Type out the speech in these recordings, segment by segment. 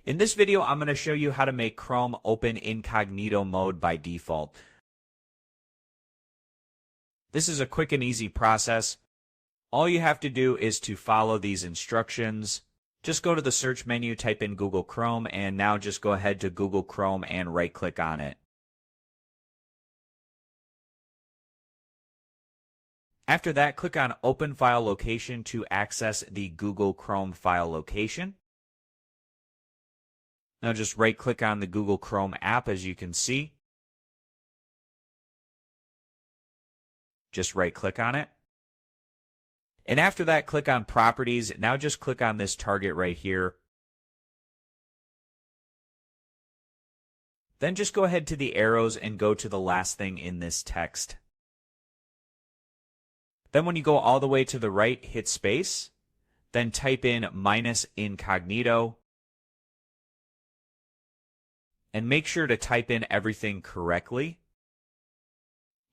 In this video, I'm going to show you how to make Chrome open incognito mode by default. This is a quick and easy process. All you have to do is to follow these instructions. Just go to the search menu, type in Google Chrome, and now just go ahead to Google Chrome and right-click on it. After that, click on Open File Location to access the Google Chrome file location. Now just right-click on the Google Chrome app, as you can see. Just right-click on it. And after that, click on Properties. Now just click on this target right here. Then just go ahead to the arrows and go to the last thing in this text. Then when you go all the way to the right, hit space. Then type in -incognito. And make sure to type in everything correctly.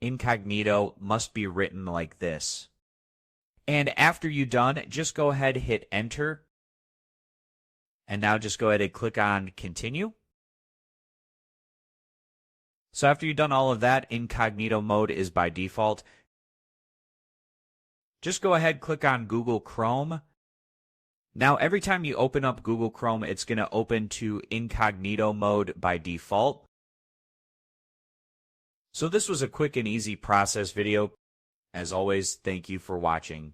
Incognito must be written like this. And after you're done, just go ahead and hit enter. And now just go ahead and click on continue. So after you've done all of that, incognito mode is by default. Just go ahead, click on Google Chrome. Now, every time you open up Google Chrome, it's going to open to incognito mode by default. So this was a quick and easy process video. As always, thank you for watching.